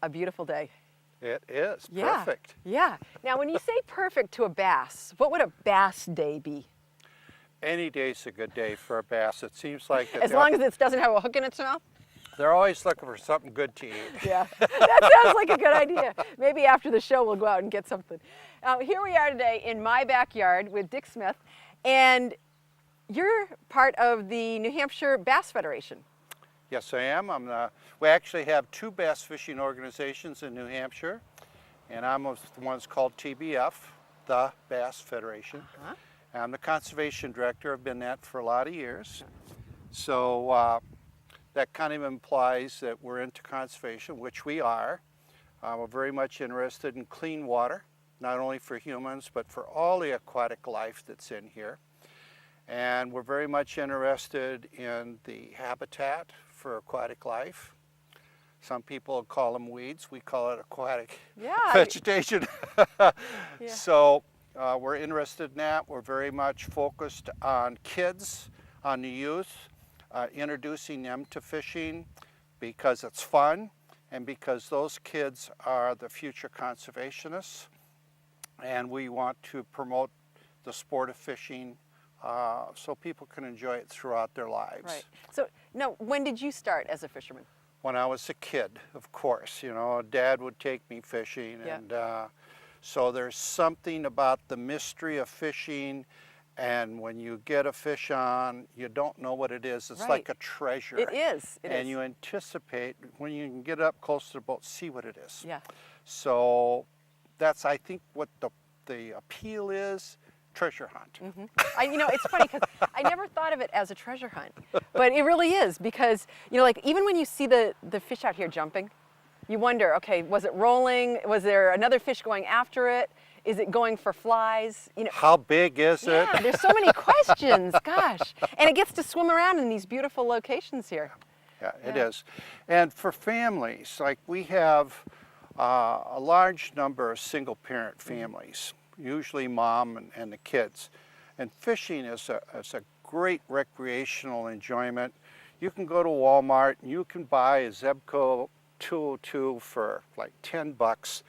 a beautiful day. It is Yeah. perfect. Yeah. Now, when you say perfect to a bass, what would a bass day be? Any day's a good day for a bass. It seems like that As long as it doesn't have a hook in its mouth? they're always looking for something good to eat. Yeah, that sounds like a good idea. Maybe after the show we'll go out and get something. Here we are today in my backyard with Dick Smith, and you're part of the New Hampshire Bass Federation. Yes, I am. We actually have two bass fishing organizations in New Hampshire, and I'm with the one's called TBF, the Bass Federation. I'm the conservation director. I've been that for a lot of years. So that kind of implies that we're into conservation, which we are. We're very much interested in clean water, not only for humans, but for all the aquatic life that's in here. And we're very much interested in the habitat for aquatic life. Some people call them weeds. We call it aquatic vegetation. So we're interested in that. We're very much focused on kids, on the youth, introducing them to fishing because it's fun and because those kids are the future conservationists. And we want to promote the sport of fishing so people can enjoy it throughout their lives. Right. So, no, when did you start as a fisherman? When I was a kid, of course. You know, Dad would take me fishing, and so there's something about the mystery of fishing, and when you get a fish on, you don't know what it is. It's like a treasure. It is. And you anticipate, when you can get up close to the boat, see what it is. Yeah. So that's, I think, what the appeal is. Treasure hunt. You know, it's funny because I never thought of it as a treasure hunt, but it really is because, you know, like even when you see the fish out here jumping, you wonder, okay, was it rolling? Was there another fish going after it? Is it going for flies? You know, how big is it? Yeah, there's so many questions, gosh. And it gets to swim around in these beautiful locations here. Yeah, it is. And for families, like we have a large number of single parent families, usually mom and the kids. And fishing is a great recreational enjoyment. You can go to Walmart and you can buy a Zebco 202 for like 10 bucks,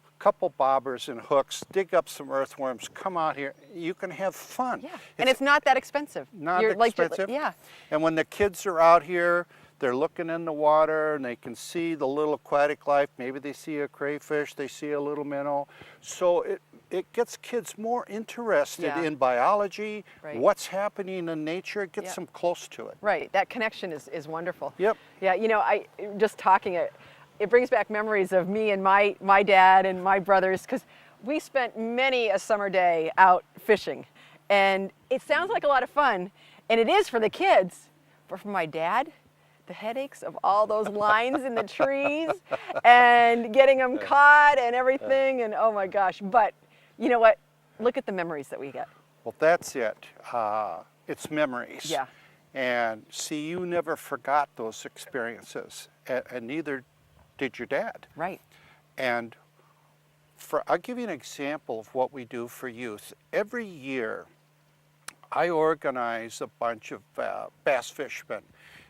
a couple bobbers and hooks, dig up some earthworms, come out here. You can have fun. Yeah, and it's not that expensive. Not expensive. Yeah. And when the kids are out here, they're looking in the water and they can see the little aquatic life. Maybe they see a crayfish, they see a little minnow. So it gets kids more interested in biology, what's happening in nature. It gets them close to it. Right, that connection is wonderful. Yep. Yeah, you know, just talking it brings back memories of me and my dad and my brothers, because we spent many a summer day out fishing. And it sounds like a lot of fun, and it is for the kids, but for my dad, the headaches of all those lines in the trees and getting them caught and everything, and oh my gosh. But you know what? Look at the memories that we get. Well, that's it. It's memories. Yeah. And see, you never forgot those experiences, and neither did your dad. Right. And I'll give you an example of what we do for youth. Every year, I organize a bunch of bass fishermen,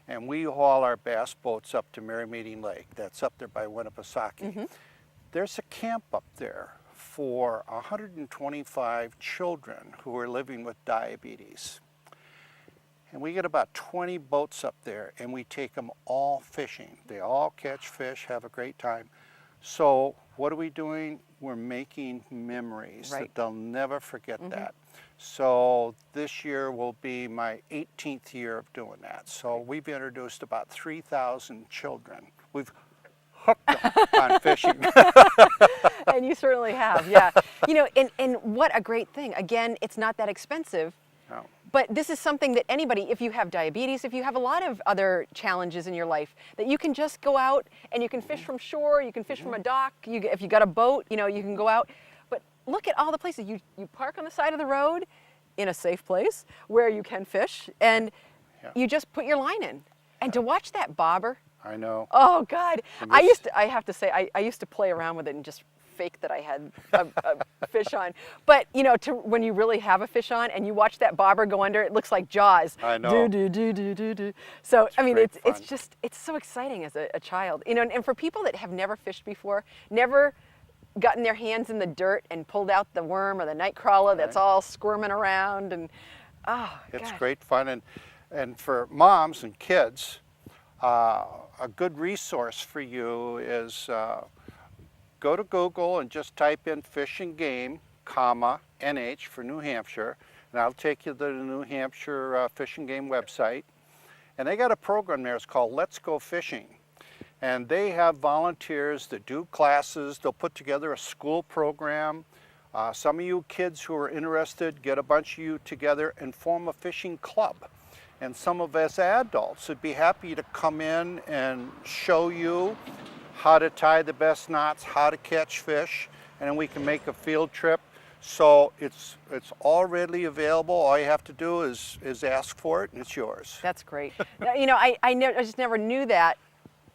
and we haul our bass boats up to Merrymeeting Lake. That's up there by Winnipesaukee. There's a camp up there for 125 children who are living with diabetes. And we get about 20 boats up there, and we take them all fishing. They all catch fish, have a great time. So what are we doing? We're making memories that they'll never forget that. So this year will be my 18th year of doing that. So we've introduced about 3,000 children. We've hooked them on fishing. And you certainly have, yeah. You know, and what a great thing. Again, it's not that expensive. No. But this is something that anybody, if you have diabetes, if you have a lot of other challenges in your life, that you can just go out and you can fish from shore, you can fish from a dock, if you got a boat, you know, you can go out. But look at all the places. You park on the side of the road in a safe place where you can fish, and you just put your line in. And to watch that bobber. I know. Oh God. I have to say, I used to play around with it and just fake that I had a fish on. But you know, when you really have a fish on and you watch that bobber go under, it looks like Jaws. I know. Do. So I mean, great it's fun. just it's so exciting as a child. You know, and for people that have never fished before, never gotten their hands in the dirt and pulled out the worm or the night crawler that's Right. all squirming around, and oh, It's gosh. great fun, and for moms and kids, a good resource for you is go to Google and just type in Fish and Game, comma, NH for New Hampshire, and I'll take you to the New Hampshire Fish and Game website. And they got a program there, it's called Let's Go Fishing. And they have volunteers that do classes, they'll put together a school program. Some of you kids who are interested, get a bunch of you together and form a fishing club. And some of us adults would be happy to come in and show you how to tie the best knots, how to catch fish, and then we can make a field trip. So it's all readily available. All you have to do is ask for it, and it's yours. That's great. Now, you know, I just never knew that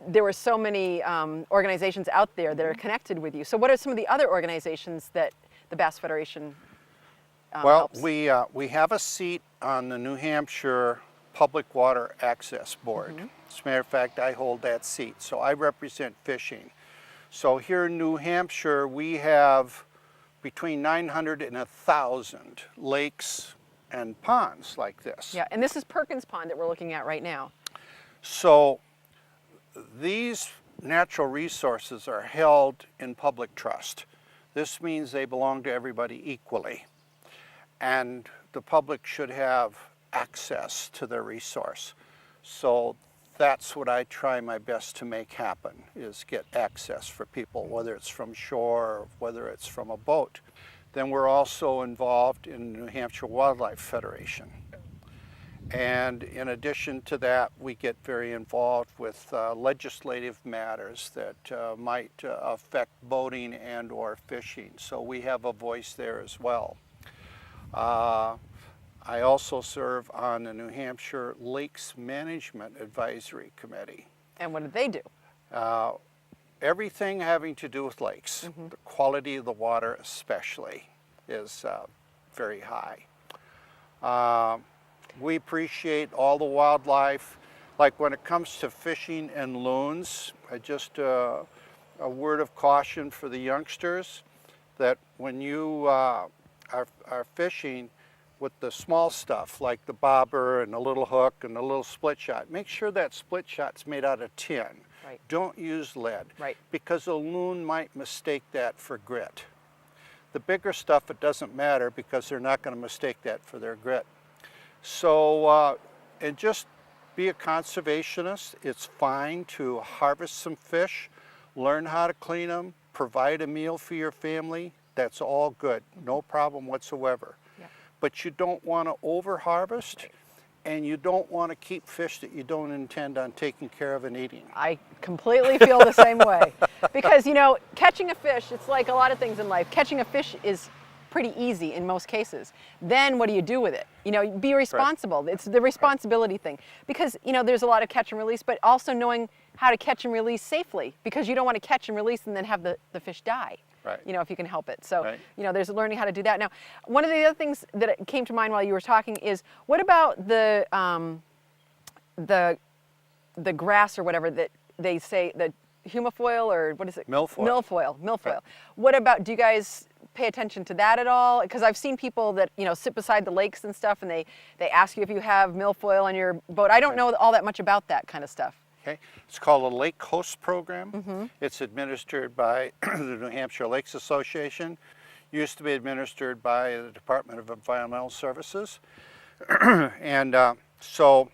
there were so many organizations out there that are connected with you. So what are some of the other organizations that the Bass Federation Well, helps? we have a seat on the New Hampshire Public Water Access Board. As a matter of fact, I hold that seat, so I represent fishing. So here in New Hampshire, we have between 900 and 1,000 lakes and ponds like this. Yeah, and this is Perkins Pond that we're looking at right now. So these natural resources are held in public trust. This means they belong to everybody equally. And the public should have access to their resource. So that's what I try my best to make happen, is get access for people, whether it's from shore or whether it's from a boat. Then we're also involved in the New Hampshire Wildlife Federation. And in addition to that, we get very involved with legislative matters that might affect boating and or fishing. So we have a voice there as well. I also serve on the New Hampshire Lakes Management Advisory Committee. And what do they do? Everything having to do with lakes, the quality of the water especially, is very high. We appreciate all the wildlife. Like when it comes to fishing and loons, just a word of caution for the youngsters, that when you are fishing with the small stuff like the bobber and the little hook and the little split shot, make sure that split shot's made out of tin. Right. Don't use lead, Right. because a loon might mistake that for grit. The bigger stuff, it doesn't matter because they're not going to mistake that for their grit. So, and just be a conservationist. It's fine to harvest some fish, learn how to clean them, provide a meal for your family. That's all good, no problem whatsoever. Yeah. But you don't want to over-harvest, and you don't want to keep fish that you don't intend on taking care of and eating. I completely feel the same way. Because, you know, catching a fish, it's like a lot of things in life. Catching a fish is pretty easy in most cases. Then what do you do with it? You know, be responsible. It's the responsibility thing. Because, you know, there's a lot of catch and release, but also knowing how to catch and release safely, because you don't want to catch and release and then have the fish die. Right. You know, if you can help it. So, Right. you know, there's learning how to do that. Now, one of the other things that came to mind while you were talking is, what about the grass or whatever that they say, the humifoil, or what is it? Milfoil. Milfoil. Right. What about, do you guys pay attention to that at all? Because I've seen people that, you know, sit beside the lakes and stuff, and they ask you if you have milfoil on your boat. I don't know all that much about that kind of stuff. Okay. It's called a Lake Host Program. It's administered by the New Hampshire Lakes Association. Used to be administered by the Department of Environmental Services. And so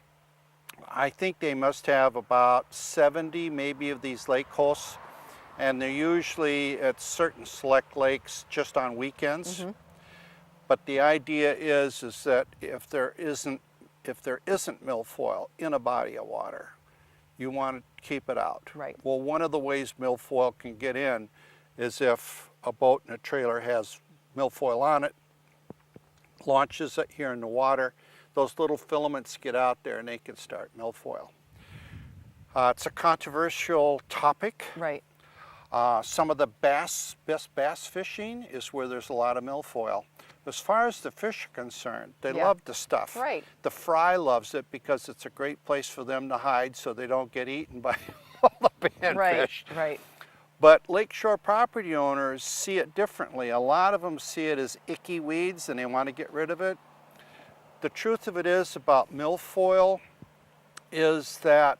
I think they must have about 70 maybe of these lake hosts, and they're usually at certain select lakes just on weekends. But the idea is that if there isn't milfoil in a body of water, you want to keep it out. Right. Well, one of the ways milfoil can get in is if a boat and a trailer has milfoil on it, launches it here in the water, those little filaments get out there and they can start milfoil. It's a controversial topic. Right. Some of the best bass fishing is where there's a lot of milfoil. As far as the fish are concerned, they Yeah. love the stuff. Right. The fry loves it because it's a great place for them to hide so they don't get eaten by all the panfish. Right. But lakeshore property owners see it differently. A lot of them see it as icky weeds and they want to get rid of it. The truth of it is about milfoil is that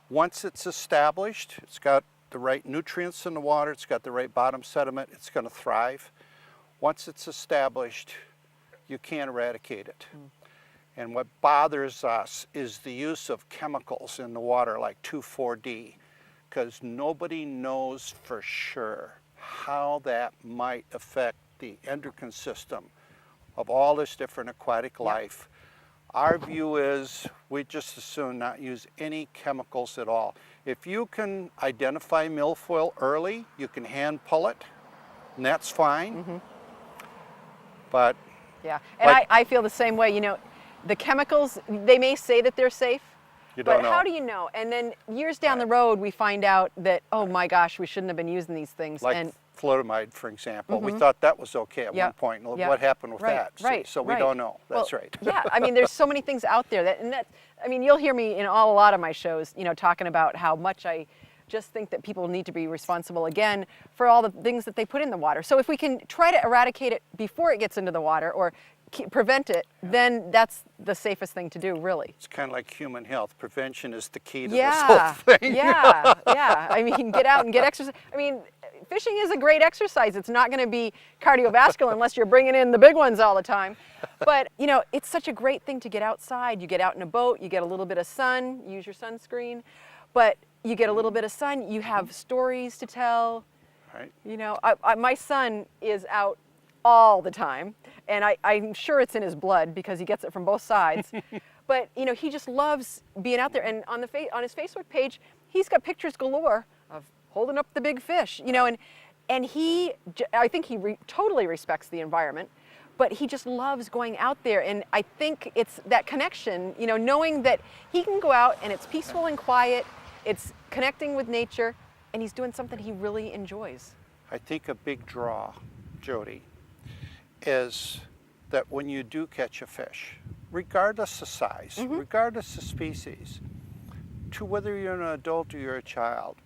once it's established, it's got the right nutrients in the water, it's got the right bottom sediment, it's going to thrive. Once it's established, you can't eradicate it. And what bothers us is the use of chemicals in the water like 2,4-D, because nobody knows for sure how that might affect the endocrine system of all this different aquatic life. Our view is we just as soon not use any chemicals at all. If you can identify milfoil early, you can hand pull it, and that's fine. But Yeah, and like- I feel the same way. You know, the chemicals, they may say that they're safe, you but don't know. how do you know? And then years down the road, we find out that, oh my gosh, we shouldn't have been using these things. Like and flutamide, for example. We thought that was okay at Yeah. one point. And look Yeah. what happened with Right, that. See, right, so we right. don't know. That's well, right. Yeah, I mean, there's so many things out there I mean, you'll hear me in a lot of my shows, you know, talking about how much I just think that people need to be responsible again for all the things that they put in the water. So if we can try to eradicate it before it gets into the water or prevent it, then that's the safest thing to do, really. It's kind of like human health. Prevention is the key to this Yeah, whole thing. yeah. I mean, get out and get exercise. I mean, fishing is a great exercise. It's not going to be cardiovascular unless you're bringing in the big ones all the time. But, you know, it's such a great thing to get outside. You get out in a boat, you get a little bit of sun, use your sunscreen, but you get a little bit of sun, you have stories to tell. Right. You know, my son is out all the time, and I'm sure it's in his blood because he gets it from both sides. But you know, he just loves being out there. And on his Facebook page, he's got pictures galore of holding up the big fish. You know, and I think he totally respects the environment, but he just loves going out there. And I think it's that connection. You know, knowing that he can go out and it's peaceful and quiet, it's connecting with nature, and he's doing something he really enjoys. I think a big draw, Jody, is that when you do catch a fish, regardless of size, regardless of species, to whether you're an adult or you're a child,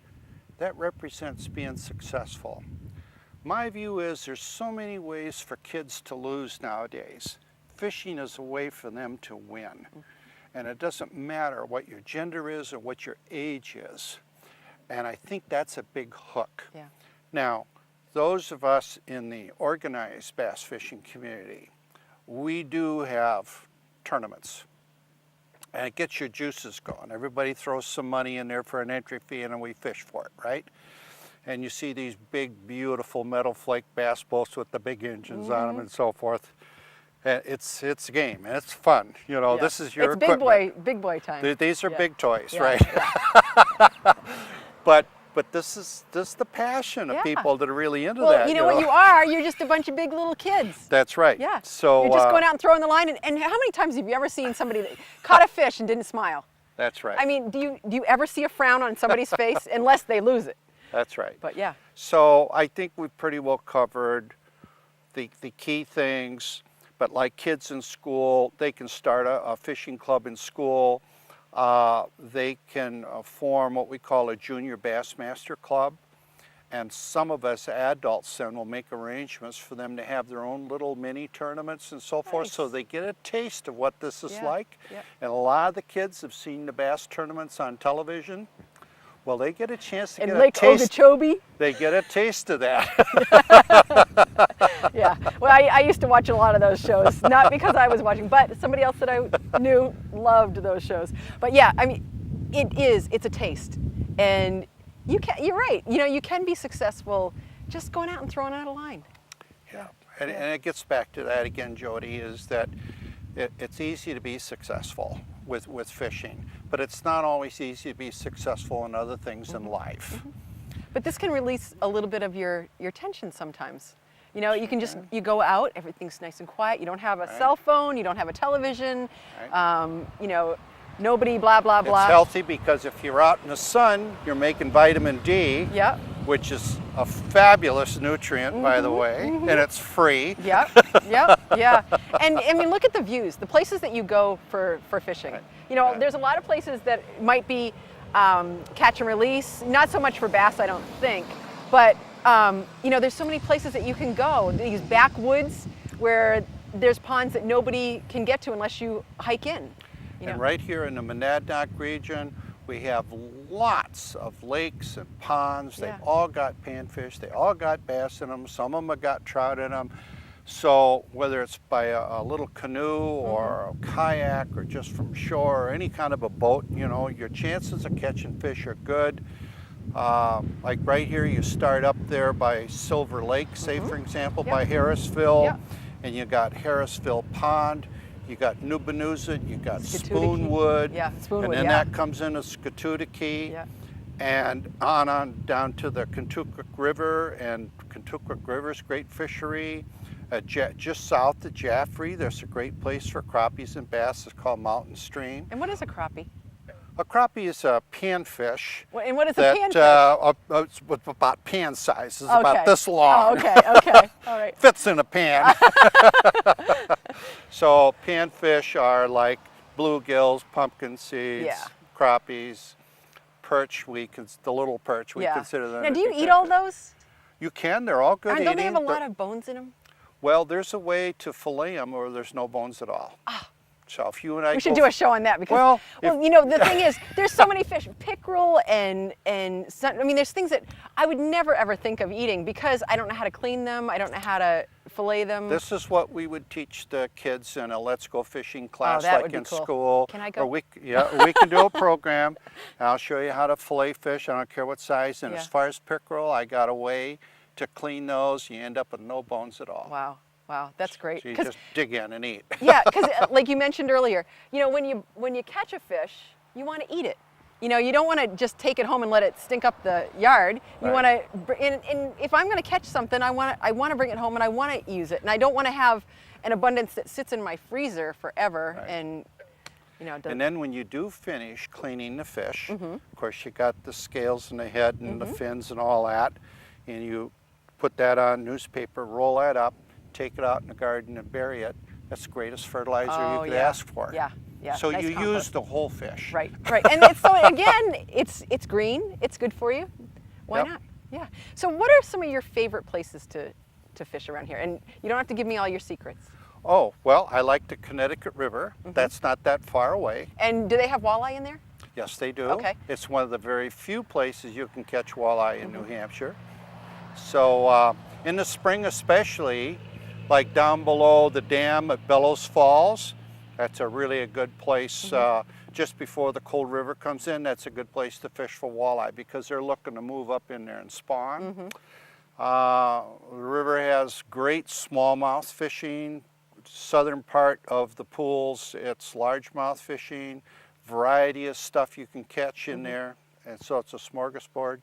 that represents being successful. My view is there's so many ways for kids to lose nowadays. Fishing is a way for them to win. And it doesn't matter what your gender is or what your age is. And I think that's a big hook. Yeah. Now, those of us in the organized bass fishing community, we do have tournaments. And it gets your juices going. Everybody throws some money in there for an entry fee and then we fish for it, right? And you see these big, beautiful metal flake bass boats with the big engines on them and so forth. And it's a game and it's fun. You know, Yeah. this is your It's equipment. big boy time. These are Yeah. big toys, Yeah, right? yeah. But this is the passion of Yeah. people that are really into Well, that. you know what you are? You're just a bunch of big little kids. That's right. Yeah. So you're just going out and throwing the line. And how many times have you ever seen somebody that caught a fish and didn't smile? That's right. I mean, do you ever see a frown on somebody's face unless they lose it? That's right. But yeah. So I think we've pretty well covered the key things. But like kids in school, they can start a fishing club in school. They can form what we call a junior Bassmaster Club. And some of us adults then will make arrangements for them to have their own little mini tournaments and so forth, so Nice. they get a taste of what this is Yeah, like. yeah. And a lot of the kids have seen the bass tournaments on television. Well, they get a chance to And get Lake a taste. Okeechobee. They get a taste of that. Yeah. Well, I used to watch a lot of those shows, not because I was watching, but somebody else that I knew loved those shows. But yeah, I mean, it's a taste. And you're right. You know, you can be successful just going out and throwing out a line. Yeah, and it gets back to that again, Jody, is that it's easy to be successful with fishing, but it's not always easy to be successful in other things in life. But this can release a little bit of your tension sometimes. You know, you can just, you go out, everything's nice and quiet, you don't have a cell phone, you don't have a television, Right. you know, Nobody blah, blah, blah. It's healthy because if you're out in the sun, you're making vitamin D, Yep. which is a fabulous nutrient, by the way, and it's free. Yep, yep, yeah. And I mean, look at the views, the places that you go for fishing. You know, there's a lot of places that might be catch and release, not so much for bass, I don't think, but you know, there's so many places that you can go, these backwoods where there's ponds that nobody can get to unless you hike in. You know? And right here in the Monadnock region, we have lots of lakes and ponds. Yeah. They've all got panfish, they all got bass in them, some of them have got trout in them. So whether it's by a little canoe or a kayak or just from shore or any kind of a boat, you know, your chances of catching fish are good. Like right here, you start up there by Silver Lake, say for example, by Harrisville, and you got Harrisville Pond. You got Nubinuzit, you got Spoonwood, Spoonwood, and then that comes into Scatutakee, and on down to the Contoocook River, and Contoocook River's great fishery. Just south of Jaffrey, there's a great place for crappies and bass. It's called Mountain Stream. And what is a crappie? A crappie is a panfish. And what is a that, panfish? It's about pan size. It's about this long. Oh, okay, all right. Fits in a pan. So panfish are like bluegills, pumpkin seeds, crappies, perch. The little perch, we consider them. Now, do you eat all those? You can. They're all good eating. Don't they have a lot of bones in them? Well, there's a way to fillet them or there's no bones at all. So if you and I we should do a show on that because, well, you know, the thing is, there's so many fish, pickerel and I mean, there's things that I would never ever think of eating because I don't know how to clean them. I don't know how to fillet them. This is what we would teach the kids in a Let's Go Fishing class, that like would be in cool. school. Can I go? Or we can do a program. And I'll show you how to fillet fish. I don't care what size. And as far as pickerel, I got a way to clean those. You end up with no bones at all. Wow. Wow, that's great. So you just dig in and eat. Yeah, because like you mentioned earlier, you know, when you catch a fish, you want to eat it. You know, you don't want to just take it home and let it stink up the yard. You want to, and if I'm going to catch something, I want to bring it home and I want to use it, and I don't want to have an abundance that sits in my freezer forever and. You know, and then when you do finish cleaning the fish, of course you got the scales and the head and the fins and all that, and you put that on newspaper, roll that up, take it out in the garden and bury it. That's the greatest fertilizer you could ask for. Yeah, yeah. So nice you compost. use the whole fish. Right, right. And it's, so again, it's green. It's good for you. Why not? Yeah. So what are some of your favorite places to fish around here? And you don't have to give me all your secrets. Oh, well, I like the Connecticut River. That's not that far away. And do they have walleye in there? Yes, they do. Okay. It's one of the very few places you can catch walleye in New Hampshire. So in the spring especially, like down below the dam at Bellows Falls, that's really a good place. Just before the Cold River comes in, that's a good place to fish for walleye because they're looking to move up in there and spawn. The river has great smallmouth fishing. Southern part of the pools, it's largemouth fishing, variety of stuff you can catch in there, and so it's a smorgasbord.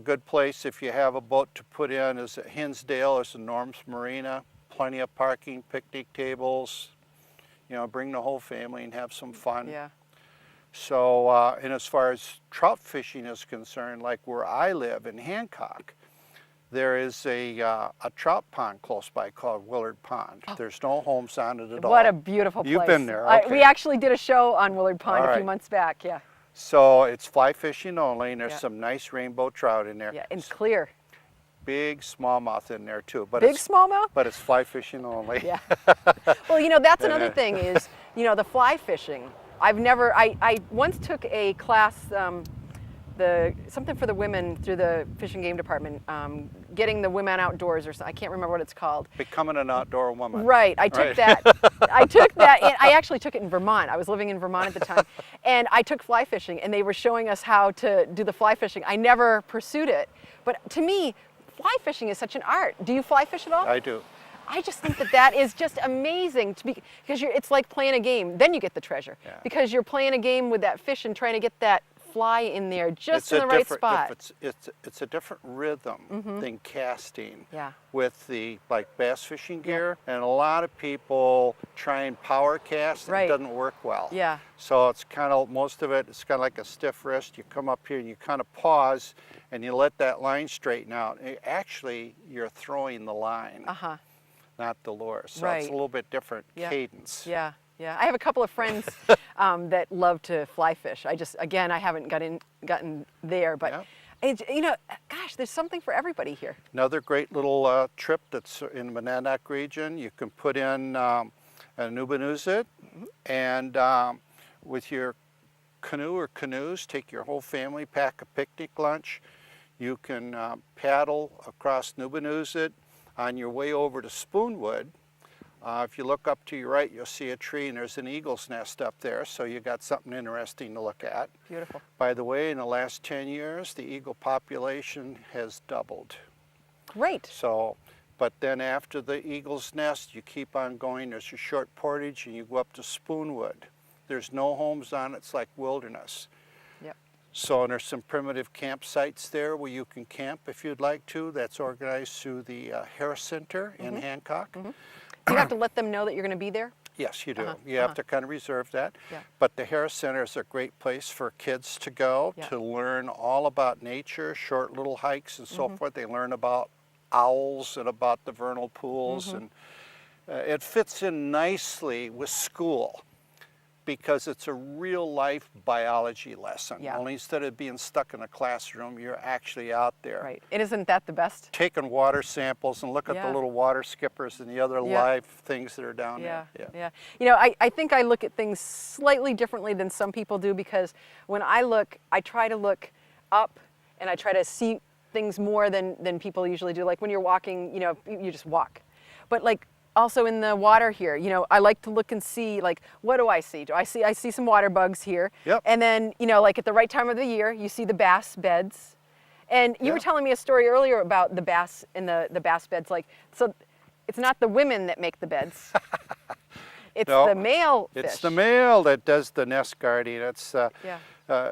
Good place if you have a boat to put in is at Hinsdale. There's a Norm's Marina, plenty of parking, picnic tables. You know, bring the whole family and have some fun. Yeah. So, and as far as trout fishing is concerned, like where I live in Hancock, there is a trout pond close by called Willard Pond. There's no homes on it at all. What a beautiful place. You've been there, okay. We actually did a show on Willard Pond a few months back, yeah. So it's fly fishing only, and there's some nice rainbow trout in there. Yeah, and clear. Big smallmouth in there too. But Big smallmouth? But it's fly fishing only. Yeah. Well, you know, that's another thing is, you know, the fly fishing. I once took a class, something for the women through the Fish and Game Department, getting the women outdoors or something. I can't remember what it's called. Becoming an outdoor woman. Right, I took that. I took that, and I actually took it in Vermont. I was living in Vermont at the time, and I took fly fishing, and they were showing us how to do the fly fishing. I never pursued it, but to me, fly fishing is such an art. Do you fly fish at all? I do. I just think that is just amazing because it's like playing a game. Then you get the treasure because you're playing a game with that fish and trying to get that fly in there just It's in a the right different- spot. It's a different rhythm than casting Yeah. with the like bass fishing gear, and a lot of people try and power cast and Right. it doesn't work well. Yeah. So it's kind of, most of it's kind of like a stiff wrist. You come up here and you kind of pause and you let that line straighten out. Actually, you're throwing the line, Uh-huh. not the lure. So Right. it's a little bit different Yeah. cadence. Yeah, yeah. I have a couple of friends that love to fly fish. I haven't gotten there, but Yeah. it's, gosh, there's something for everybody here. Another great little trip that's in the Monadnock region, you can put in a Nubinuzit and with your canoe or canoes, take your whole family, pack a picnic lunch. You can paddle across Nubinuzit on your way over to Spoonwood. If you look up to your right, you'll see a tree and there's an eagle's nest up there, so you got something interesting to look at. Beautiful. By the way, in the last 10 years, the eagle population has doubled. Great. So, but then after the eagle's nest, you keep on going. There's a short portage and you go up to Spoonwood. There's no homes on it. It's like wilderness. Yep. So, and there's some primitive campsites there where you can camp if you'd like to. That's organized through the Harris Center in Hancock. Do you have to let them know that you're going to be there? Yes, you do. Uh-huh, You have to kind of reserve that. Yeah. But the Harris Center is a great place for kids to go Yeah. to learn all about nature, short little hikes and so forth. They learn about owls and about the vernal pools, and it fits in nicely with school because it's a real life biology lesson. Yeah. Only instead of being stuck in a classroom, you're actually out there. Right. And isn't that the best? Taking water samples and look at Yeah. the little water skippers and the other Yeah. live things that are down Yeah, there. yeah. I think I look at things slightly differently than some people do because when I look, I try to look up and I try to see things more than people usually do. Like when you're walking, you just walk. But like also in the water here, I like to look and see, like, what do I see? I see some water bugs here. Yep. And then, like at the right time of the year, you see the bass beds. And you were Yeah. telling me a story earlier about the bass in the bass beds. Like, so it's not the women that make the beds. It's No, the male fish. It's the male that does the nest guarding. It's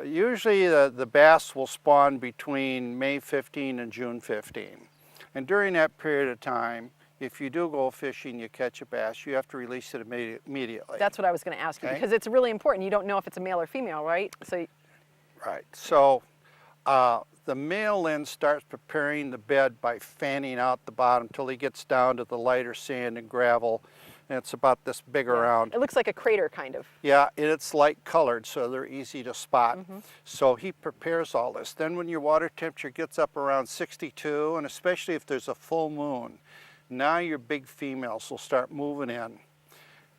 usually the bass will spawn between May 15 and June 15. And during that period of time, if you do go fishing, you catch a bass, you have to release it immediately. That's what I was going to ask you Okay. because it's really important. You don't know if it's a male or female, right? So Right. So the male then starts preparing the bed by fanning out the bottom until he gets down to the lighter sand and gravel. And it's about this big around. it looks like a crater kind of. Yeah, and it's light colored, so they're easy to spot. So he prepares all this. Then when your water temperature gets up around 62, and especially if there's a full moon, now your big females will start moving in.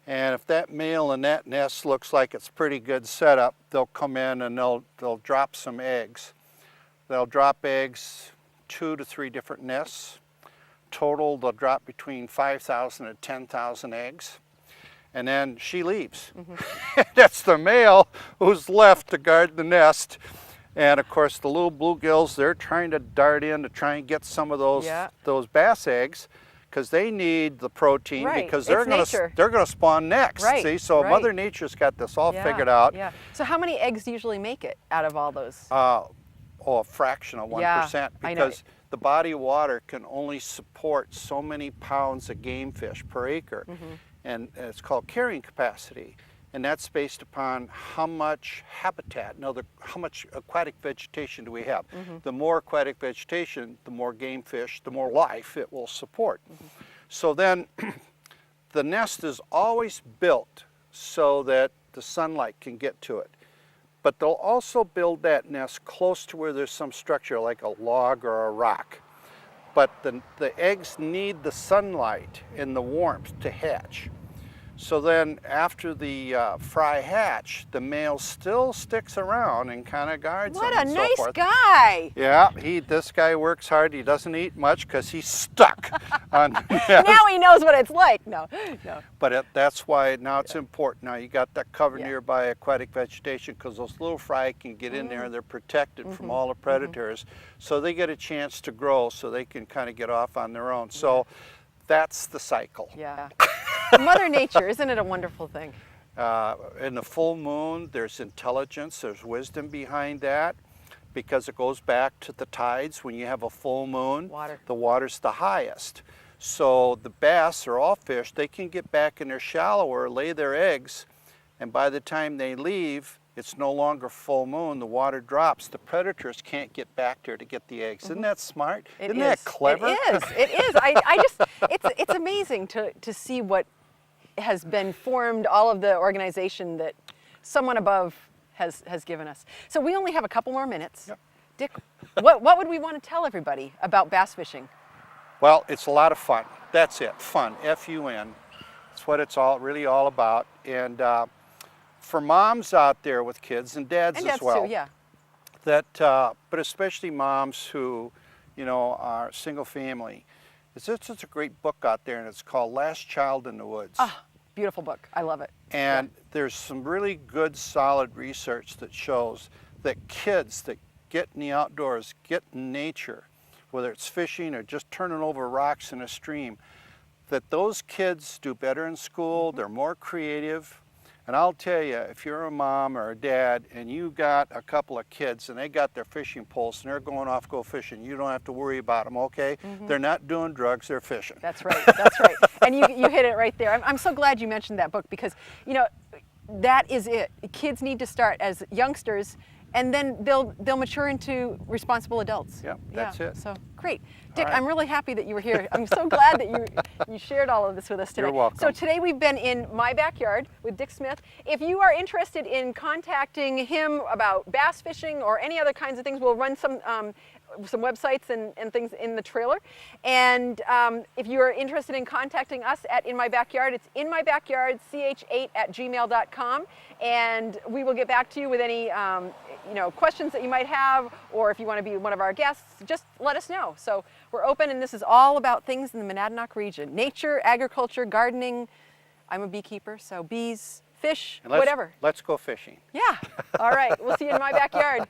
And if that male in that nest looks like it's pretty good setup, they'll come in and they'll drop some eggs. They'll drop eggs 2 to 3 different nests. Total, they'll drop between 5,000 and 10,000 eggs. And then she leaves. That's the male who's left to guard the nest. And of course, the little bluegills, they're trying to dart in to try and get some of those bass eggs because they need the protein Right. because It's nature. they're gonna spawn next. Right, See, so right. Mother Nature's got this all figured out. Yeah. So how many eggs usually make it out of all those? A fraction of 1% Yeah, I know. because the body of water can only support so many pounds of game fish per acre. And it's called carrying capacity. And that's based upon how much habitat, how much aquatic vegetation do we have. The more aquatic vegetation, the more game fish, the more life it will support. So then the nest is always built so that the sunlight can get to it. But they'll also build that nest close to where there's some structure like a log or a rock. But the eggs need the sunlight and the warmth to hatch. So then after the fry hatch, the male still sticks around and kind of guards What them a and so nice forth. guy! Yeah, this guy works hard. He doesn't eat much because he's stuck on the nest. Now he knows what it's like. No. But that's why now it's important. Now you got that covered Yeah. nearby aquatic vegetation because those little fry can get in there and they're protected from all the predators. So they get a chance to grow so they can kind of get off on their own. So that's the cycle. Yeah. Mother Nature, isn't it a wonderful thing? In the full moon, there's intelligence, there's wisdom behind that, because it goes back to the tides. When you have a full moon, the water's the highest. So the bass or all fish, they can get back in their shallower, lay their eggs, and by the time they leave, it's no longer full moon, the water drops. The predators can't get back there to get the eggs. Isn't that smart? Isn't that clever? It is. I just, it's amazing to see what has been formed, all of the organization that someone above has given us. So we only have a couple more minutes. Yep. Dick, what would we want to tell everybody about bass fishing? Well, it's a lot of fun. That's it, fun, F-U-N. That's what it's really all about. And for moms out there with kids, and dads as well, too, yeah. But especially moms who, are single family, it's a great book out there, and it's called Last Child in the Woods. Ah, beautiful book. I love it. And there's some really good, solid research that shows that kids that get in the outdoors, get in nature, whether it's fishing or just turning over rocks in a stream, that those kids do better in school, they're more creative. And I'll tell you, if you're a mom or a dad and you got a couple of kids and they got their fishing poles and they're going off go fishing, you don't have to worry about them, okay? They're not doing drugs, they're fishing. That's right, that's right. And you hit it right there. I'm so glad you mentioned that book, because, that is it. Kids need to start as youngsters, and then they'll mature into responsible adults. Yeah, that's it. So great. Dick, right. I'm really happy that you were here. I'm so glad that you shared all of this with us today. You're welcome. So today we've been in my backyard with Dick Smith. If you are interested in contacting him about bass fishing or any other kinds of things, we'll run some websites and things in the trailer. And if you are interested in contacting us at In My Backyard, it's inmybackyardch8@gmail.com, and we will get back to you with any questions that you might have, or if you want to be one of our guests, just let us know. So we're open, and this is all about things in the Monadnock region: nature, agriculture, gardening. I'm a beekeeper, so bees, fish, whatever. Let's go fishing. Yeah. All right. We'll see you in my backyard.